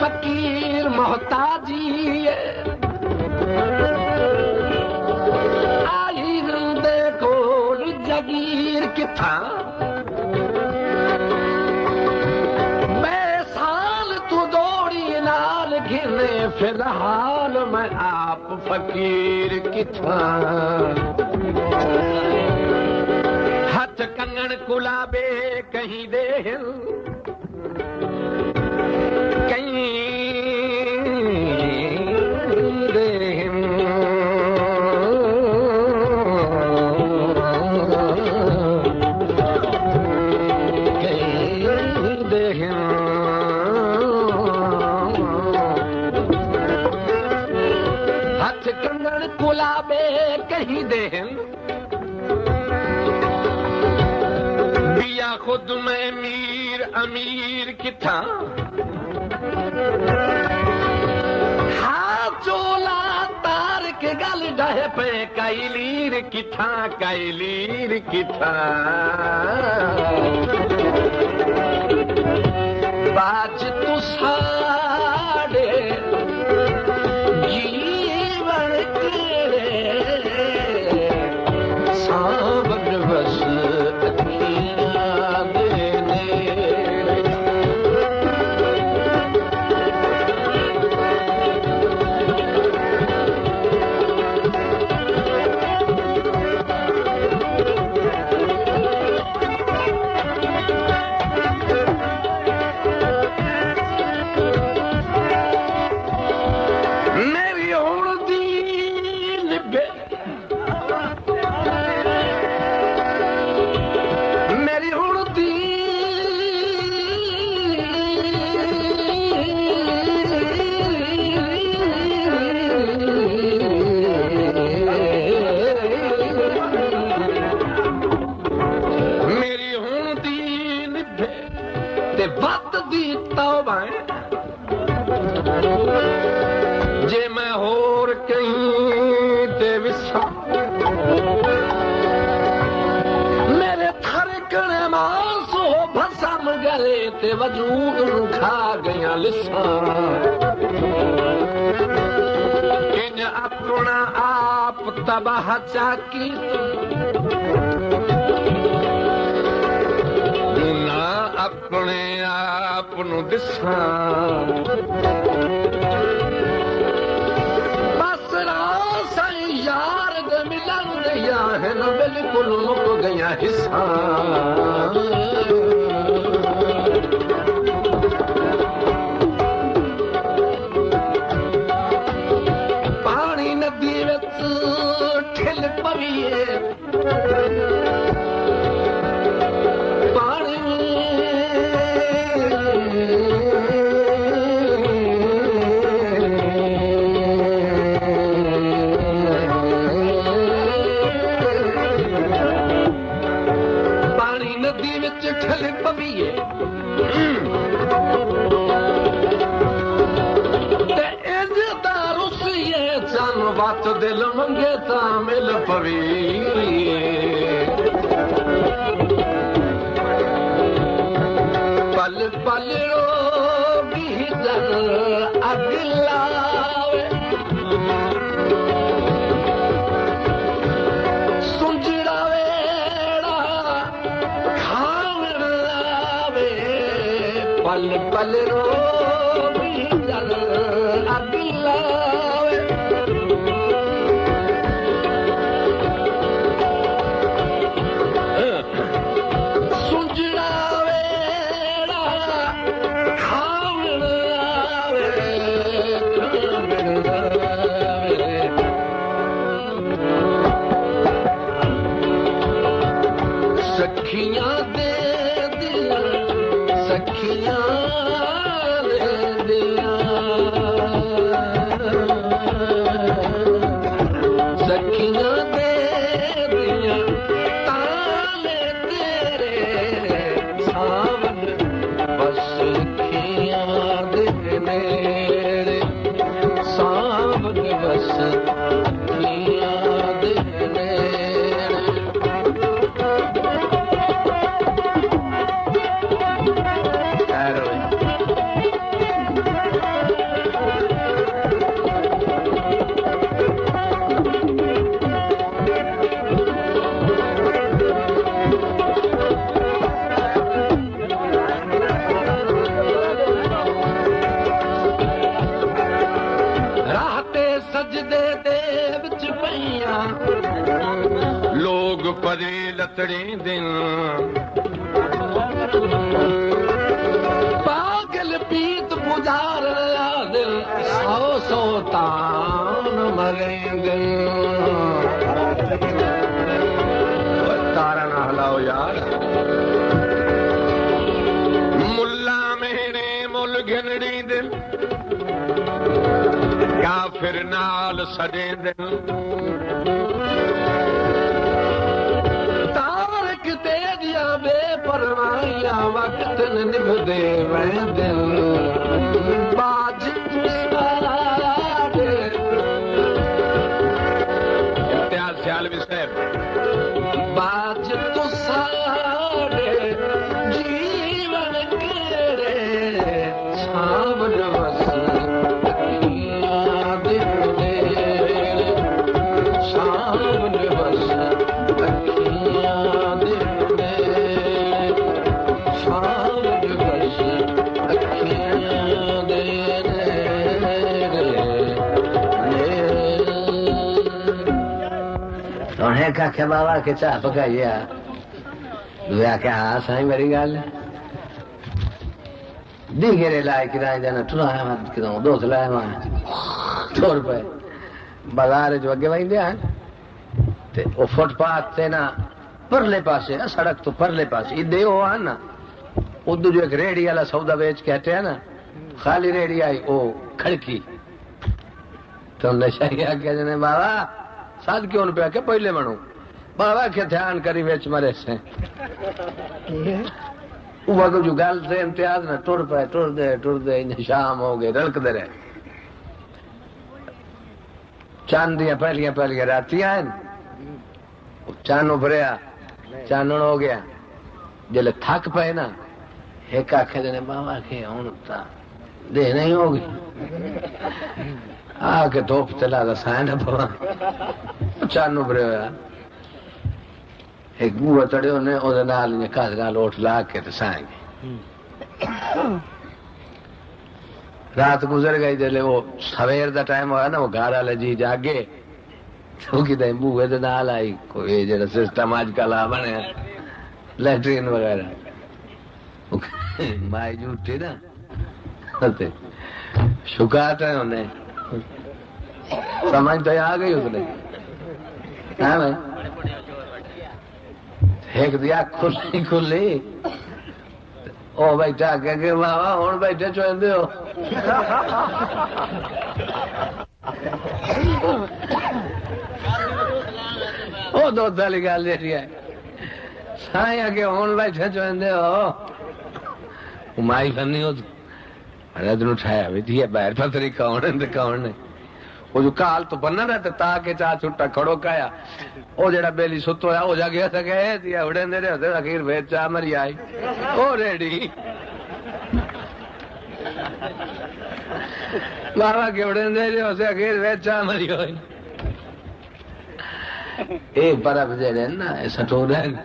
फकीर मोहताजी आई दे कोल जगीर किथा मैं साल तू दौड़ी नाल घिने फिलहाल मैं आप फकीर किथा हथ कंगन गुलाबे कहीं दे कहीं दे कहीं दे हथ कंगन गुलाबे कहीं दे खुद में मीर अमीर किथा हाँ चोला तार के गल डह पे कैलीर किथा बाज तू साड़े जीवन के सावन बस जे मैं होर कहीं ते विसा मेरे थरकने मांसो भसम गले ते वजूद खा गया लिसा इन अपना आप तबाह चाकी अपने आप नू दिसा बस रासाई यार दे मिलन गया है न बिल्कुल मुक गया हिस्सा पानी नदी विच ठिल पवीए बात दिल मंगे ता मिल पवी पल पल रोगी जन अगलावे सुंजड़ा वेड़ा खावण आवे पल पल रोगी जन अगलावे सखियां दे दिया सखियां दे दिया सखियां दे दिया ताले तेरे सावन बस सखियां दे मेरे सावन बस सखियां दे मेरे मरे लतड़ी दिन पागल पीत पुजार दिल सौ तान मरे दिन तारा ना हलाओ यार मुल्ला मेरे मुल घिनड़ी दिल काफिर नाल सड़े दिल तारक तेजिया बेपरवाहियां वक्त निभदे वह दिल बाज इम्तियाज सियालवी साहब बाज तो सारे जीवन केड़े सावन वस आख्या बाबा के चाह पकाइए आख्या हाँ साई मेरी गल दी घेरे लाए किराए जाना टुराया मत किदों दोस्त लाए वहां 100 रुपए बाजार जो अगे वही दिया ते ओ फुटपाथ से ना परले पासे सड़क तो परले पासे इदे हो आ ना उदू जो एक रेड़ी वाला सौदा बेच के हटे ना खाली रेड़ी आई ओ खड़की तो नशा आख्या जने बाबा साध क्यों पे आके पहले बनू बाबा के ध्यान करी बेच मरे से वो जो गल से इम्तियाज ना टुर दे शाम हो गए रलक दे रहे चांदिया पहलिया रातियां चान उभरिया चानन हो गया जले थक पे ना एक आखे जने बाबा के हूं दे नहीं होगी आके धोप चला साइन पवा चान उभरे होया एक बूआ चढ़ियो ने ओदे नाल ने काज नाल ओठ ला के ते साएंगे रात गुजर गई जले वो सवेर दा टाइम होया ना वो घर वाले जी जागे तो किते बूए दे नाल आई कोई जेड़ा सिस्टम आजकल आ बने लैट्रिन वगैरह माई झूठी ना ते शुकात है उन्हें समझ तो आ गई उसने हाँ भाई एक दिया खुली ओ बैठा के बाबा हुण बैठे चोंदे हो ओ दो वाली गल जेहड़ी है साईं अगे हुण बैठे चोंदे हो माई फनी हो रद नु ठाया वी दिया बाहर पतरी कौन है कौन नहीं वो जो काल तो बनना रहता ताके चा छुट्टा खड़ो काया ओ जेड़ा बेली सुतो है ओ जा गया सके दिया उड़े दे रहे आखिर भेज चा मरी आई ओ रेडी बाबा के उड़े दे रहे उसे आखिर भेज चा मरी होई ए बर्फ जेड़े ना स्टूडेंट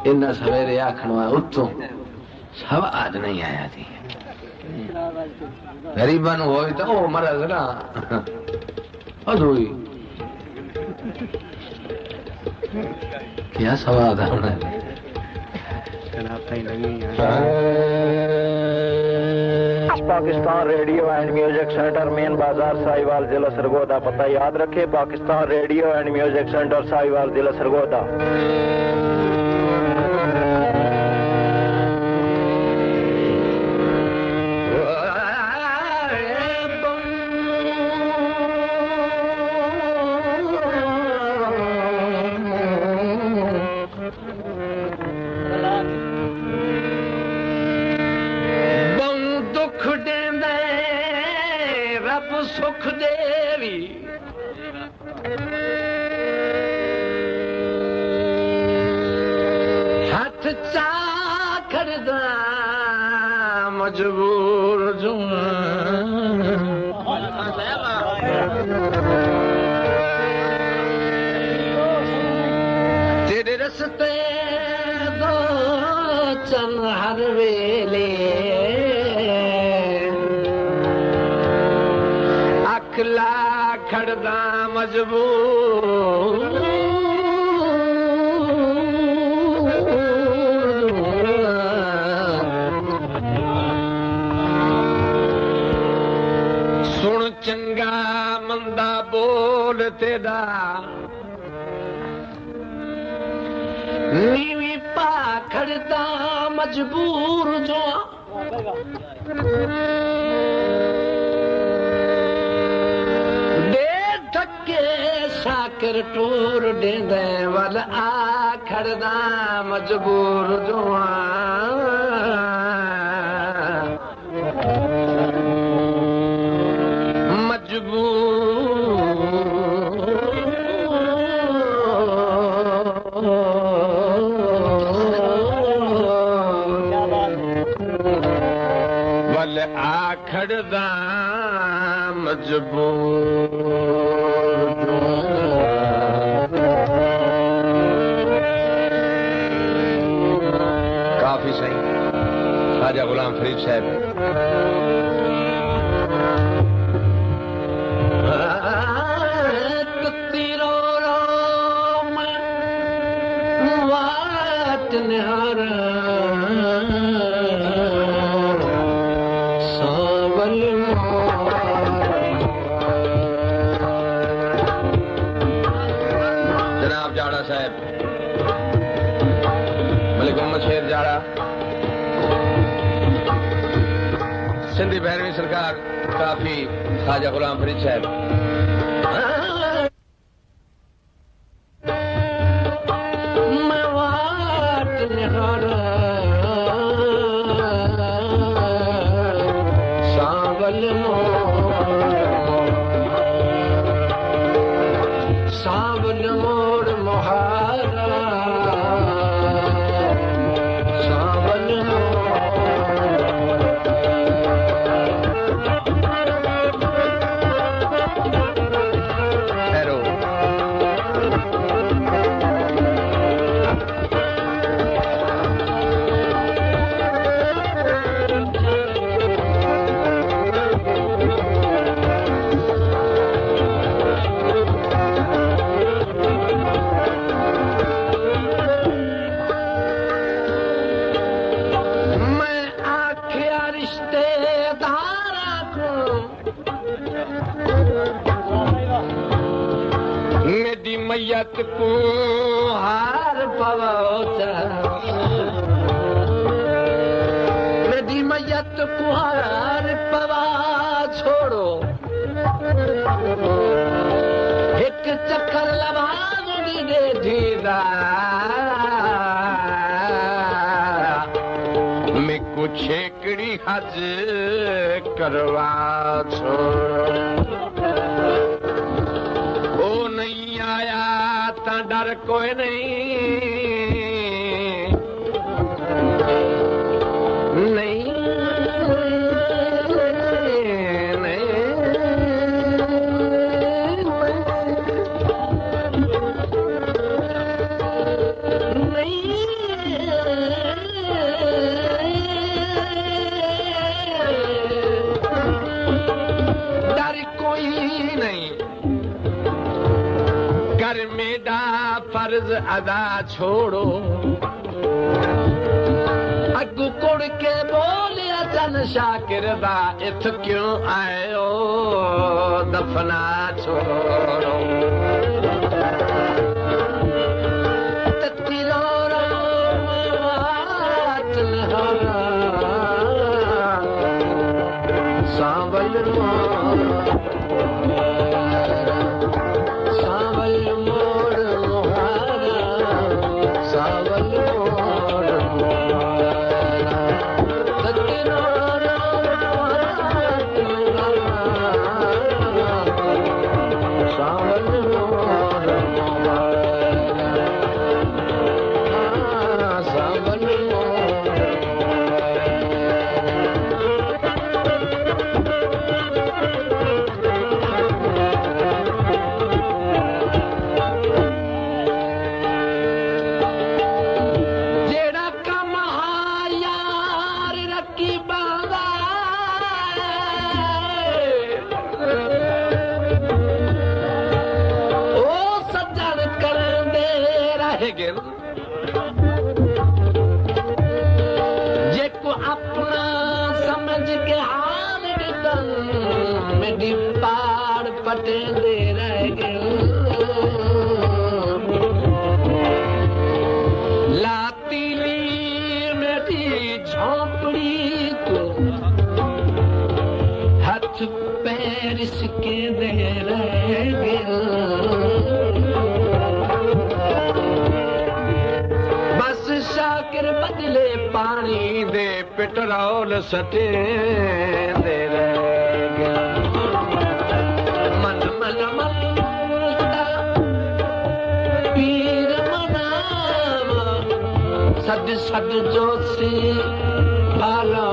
इन्ना सवेरे आखणवा उठो सब आज नहीं आया थी गरीबन हो तो ओ मरज ना अधूरी क्या समाधान है Pakistan radio and music centre main बाजार साहिवाल जिला सरगोदा पता याद रखे Pakistan radio and music centre Sahiwal जिला सरगोदा सुख देवी हाथ चाखड़दा मजबूर जो तेरे रस्ते दो चल हर वेले अखला खड़दा मजबूर तेरा नीवी पाखड़दा मजबूर जो दे धक्के शाकिर टूर देंदे वल आखड़दा मजबूर जो वल आखड़दा मजबूर काफी सही ख्वाजा गुलाम फरीद साहब जनाब जाड़ा साहब मलिक मोहम्मद शेर जाड़ा सिंधी भैरवी सरकार काफी ख्वाजा गुलाम फरीद साहब मैयत को हार पवोचा मेरी मैयत को हार पवा छोड़ो एक चक्कर लगा दे धीरा मैं कुछ एकड़ी हज करवा छोड़ो डर कोई नहीं डर कोई नहीं कर मेरा फर्ज अदा छोड़ो अगू कुड़ के बोलिया चन शाकिर दा इत क्यों आयो दफना छोड़ो जेको अपना समझ के हाल मेरी पार पटे दे रह गए के दे रह गया बस शाकिर बदले पानी दे पेट्रोल सटे दे रह गया मन मन मनता पीर मनावा सद सद जोशी बाला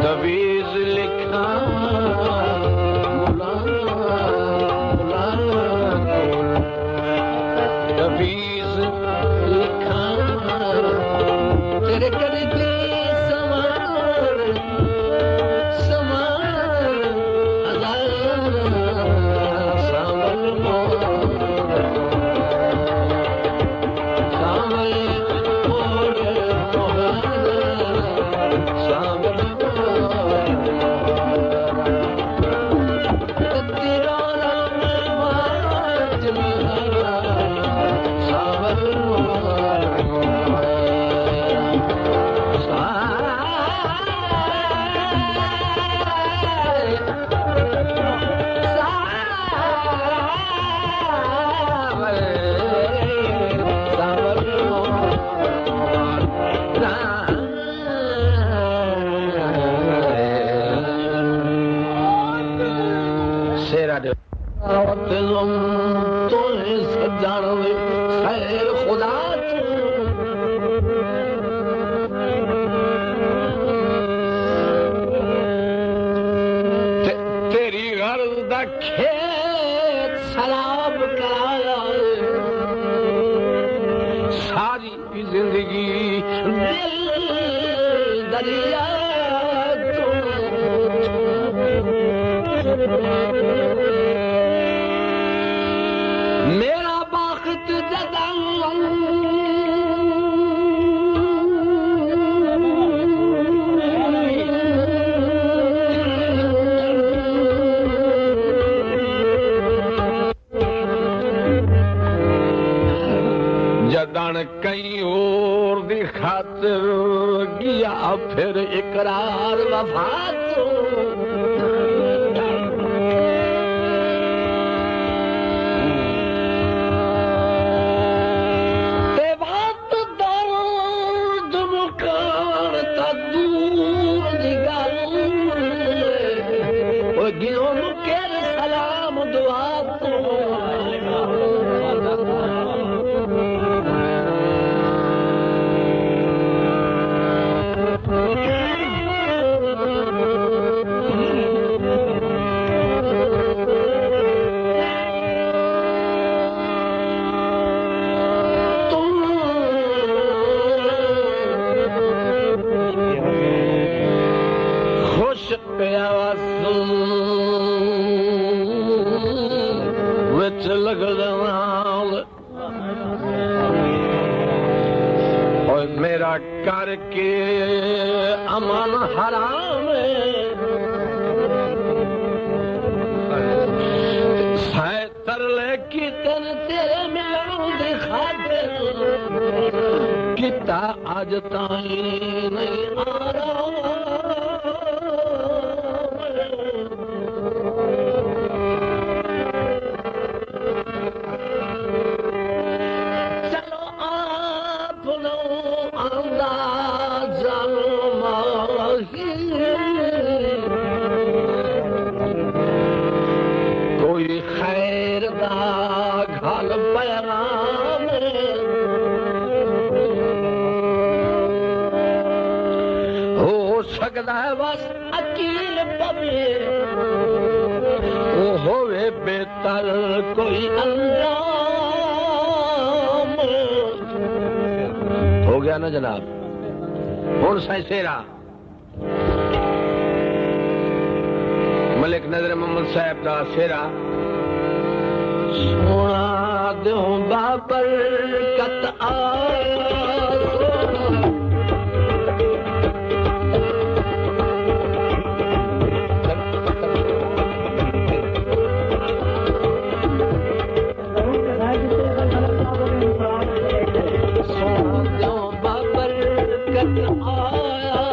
तवीज लिखा तवीज लिखा तेरे कर दे सवार सवार सावल तेरी गर्ज दा खेत सलाब कराया सारी जिंदगी दिल दरिया मेरा बाखत जदा जदन कहीं और दी खातिर किया फिर इकरार वफा और मेरा करके अमन हराम तरले की तेरे मिलन दी खातिर किता आज ताई नहीं आ रहा कोई खैर दा घल पैगाम हो सकता है बस अकील पवे वो होवे बेहतर कोई अंजाम हो गया ना जनाब हुण साईं सेरा मलिक नजर मोहम्मद साहब का सेरा सोना दो बाबर कत सोना दो बाबर कत आया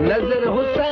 नजर हुसैन